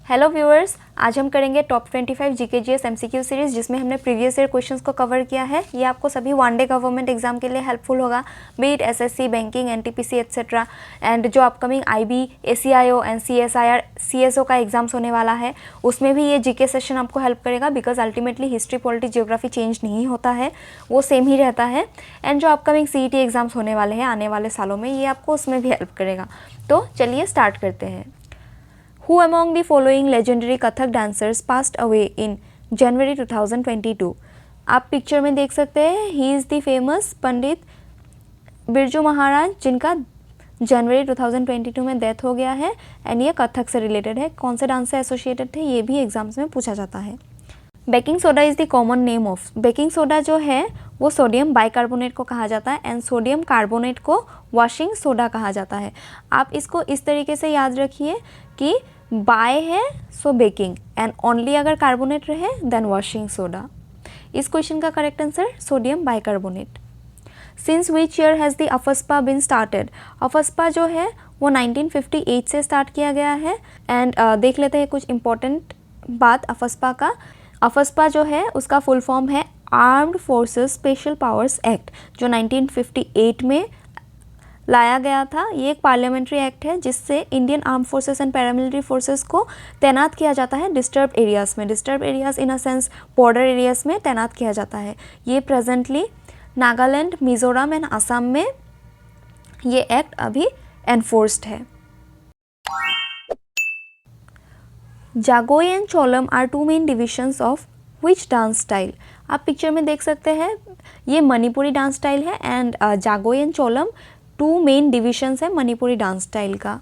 Hello viewers, आज हम करेंगे टॉप 25 जीके/जीएस एमसीक्यू सीरीज जिसमें हमने प्रीवियस ईयर क्वेश्चंस को कवर किया है। ये आपको सभी वन डे गवर्नमेंट एग्जाम के लिए हेल्पफुल होगा, be it SSC, banking, NTPC etcetera. And जो upcoming IB, ACIO and CSIR, CSO का एग्जाम्स होने वाला है उसमें भी ये जीके सेशन आपको हेल्प करेगा, because ultimately history, polity, geography change नहीं होता है, वो सेम ही रहता है। एंड जो अपकमिंग सीईटी एग्जाम्स होने वाले हैं आने वाले सालों में, ये आपको उसमें भी हेल्प करेगा। तो चलिए स्टार्ट करते हैं। Who among the following legendary Kathak dancers passed away in January 2022? आप पिक्चर में देख सकते हैं, he is the famous Pandit Birju Maharaj, जिनका जनवरी 2022 में डेथ हो गया है। एंड ये कथक से रिलेटेड है। कौन से डांस से एसोसिएटेड थे ये भी एग्जाम्स में पूछा जाता है। Baking soda is the common name of, baking soda जो है वो सोडियम बाइकार्बोनेट को कहा जाता है एंड सोडियम कार्बोनेट को वॉशिंग सोडा कहा जाता है। आप इसको इस तरीके से याद रखिए कि बाय है सो बेकिंग एंड ओनली अगर कार्बोनेट रहे देन वॉशिंग सोडा। इस क्वेश्चन का correct answer sodium bicarbonate. Since which year has the AFSPA been started, AFSPA जो है वो 1958 से स्टार्ट किया गया है। एंड देख लेते हैं कुछ इंपॉर्टेंट बात अफस्पा का। अफस्पा जो है उसका फुल फॉर्म है armed forces special powers act, जो 1958 में लाया गया था। ये एक पार्लियामेंट्री एक्ट है जिससे Indian arm forces and paramilitary forces को तैनात किया जाता है डिस्टर्ब एरियाज़ में। Disturb areas in a sense border areas में तैनात किया जाता है। ये प्रेजेंटली नागालैंड, मिज़ोरम एंड असम में ये एक्ट अभी एनफोर्स्ड है। Jagoi and Cholom are two main divisions of which dance style. आप पिक्चर में देख सकते हैं ये मणिपुरी डांस स्टाइल है and Jagoi and Cholom two main divisions है मणिपुरी डांस स्टाइल का।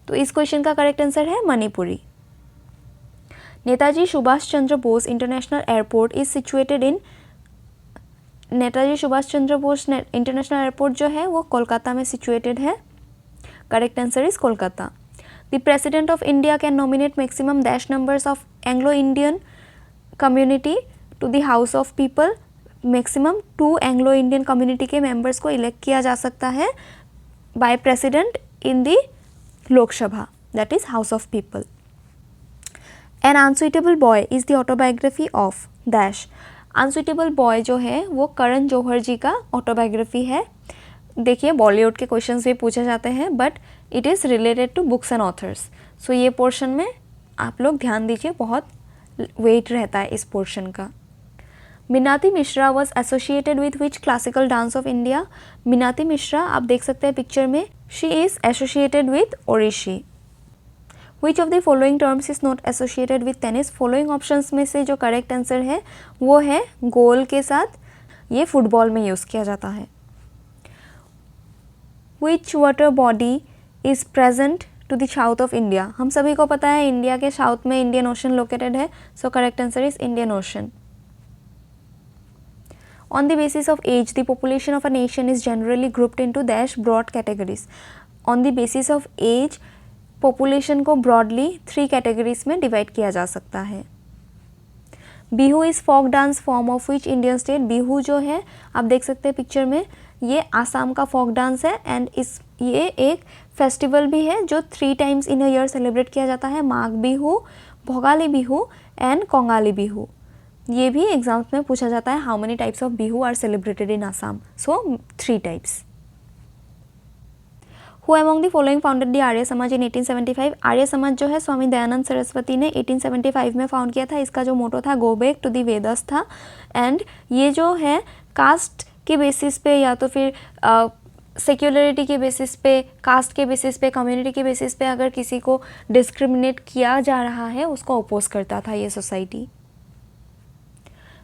तो इस क्वेश्चन का करेक्ट आंसर है Manipuri. Netaji Subhash Chandra Bose international airport is situated in, Netaji Subhash Chandra Bose international airport जो है वो कोलकाता में सिचुएटेड है। Correct answer is Kolkata. The president of India can nominate maximum dash numbers of Anglo Indian community to the house of people. Maximum 2 Anglo Indian community के members को elect किया जा सकता है by president in the Lok Sabha, that is house of people. An unsuitable boy is the autobiography of dash. Unsuitable boy जो है वो करण जौहर जी का ऑटोबायोग्राफी है। देखिए बॉलीवुड के क्वेश्चंस भी पूछे जाते हैं but it is related to books and authors. So ये पोर्शन में आप लोग ध्यान दीजिए, बहुत वेट रहता है इस पोर्शन का। Minati Mishra was associated with which classical dance of India. Minati Mishra आप देख सकते हैं पिक्चर में, she is associated with Odissi. Which of the following terms is not associated with tennis. Following options में से जो करेक्ट आंसर है वो है गोल के साथ, ये फुटबॉल में यूज़ किया जाता है। Which water body is present to the south of India. हम सभी को पता है इंडिया के साउथ में इंडियन ओशन लोकेटेड है, so correct answer is Indian ocean. On the basis of age, the population of a nation is generally grouped into dash broad categories. On the basis of age, population को broadly 3 categories में divide किया जा सकता है। Bihu is folk dance form of which Indian state. Bihu जो है आप देख सकते हैं पिक्चर में, ये आसाम का फोक डांस है एंड ये एक फेस्टिवल भी है जो 3 times in a year celebrate किया जाता है। माघ बिहू, भोगाली बिहू एंड कोंगाली बिहू। ये भी एग्जाम्स में पूछा जाता है, how many types of Bihu are celebrated in Assam. So 3 types. Who among the following founded the Arya Samaj in 1875। Arya Samaj जो है स्वामी दयानंद सरस्वती ने 1875 में फाउंड किया था। इसका जो मोटो था go back to the Vedas था। एंड ये जो है कास्ट के बेसिस पे या तो फिर सेक्युलरिटी के बेसिस पे, कास्ट के बेसिस पे, कम्युनिटी के बेसिस पे अगर किसी को डिस्क्रिमिनेट किया जा रहा है उसको अपोज करता था ये society.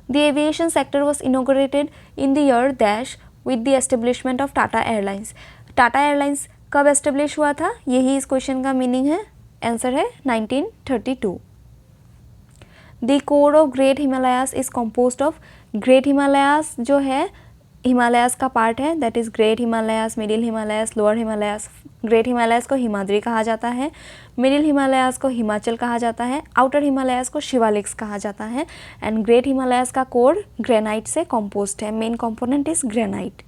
The aviation sector was inaugurated in the year dash with the establishment of Tata Airlines. Tata Airlines कब establish हुआ था, यही इस क्वेश्चन का मीनिंग है। आंसर है 1932। The core of Great Himalayas is composed of, Great Himalayas जो है हिमालयास का पार्ट है, that is great Himalayas, middle Himalayas, lower Himalayas. Great Himalayas को हिमाद्री कहा जाता है, मिडिल हिमालयास को हिमाचल कहा जाता है, आउटर हिमालयास को शिवालिक्स कहा जाता है एंड ग्रेट हिमालयास का कोर ग्रेनाइट से कंपोज्ड है। Main component is granite.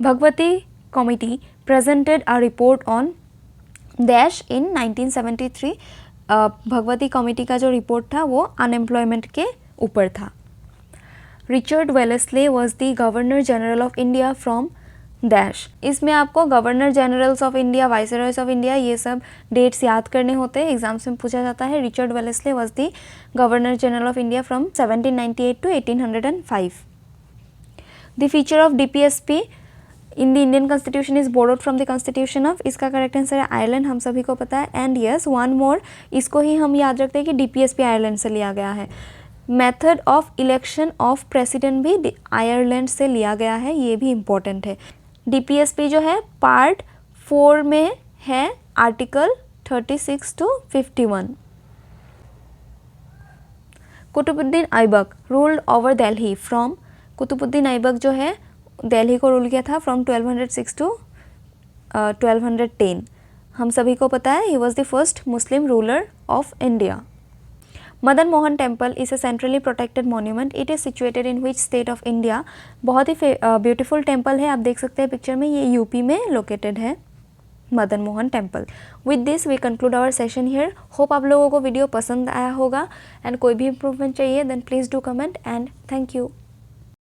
Bhagwati committee presented a report on dash in 1973। Bhagwati committee का जो रिपोर्ट था वो अनएम्प्लॉयमेंट के ऊपर था। Richard Wellesley was the governor general of India from dash. इसमें आपको governor generals of India, viceroys of India, ये सब डेट्स याद करने होते हैं, एग्जाम्स में पूछा जाता है। Richard Wellesley was the governor general of India from 1798 to 1805। The feature of DPSP in the Indian constitution is borrowed from the constitution of, इसका करेक्ट आंसर है आयरलैंड, हम सभी को पता है। एंड यस, वन मोर, इसको ही हम याद रखते हैं कि DPSP आयरलैंड से लिया गया है। Method of election of president भी आयरलैंड से लिया गया है, ये भी इम्पोर्टेंट है। DPSP जो है पार्ट 4 में है, article 36 to 51। Qutubuddin Aibak ruled over Delhi from, Qutubuddin Aibak जो है दिल्ली को रूल किया था फ्रॉम 1206 टू 1210। हम सभी को पता है he was the first Muslim ruler of India. Madan Mohan temple is a centrally protected monument, it is situated in which state of India. बहुत ही ब्यूटीफुल टेम्पल है, आप देख सकते हैं पिक्चर में, ये यूपी में लोकेटेड है Madan Mohan temple. With this we conclude our session here. Hope आप लोगों को वीडियो पसंद आया होगा, एंड कोई भी इम्प्रूवमेंट चाहिए then please do comment, and thank you.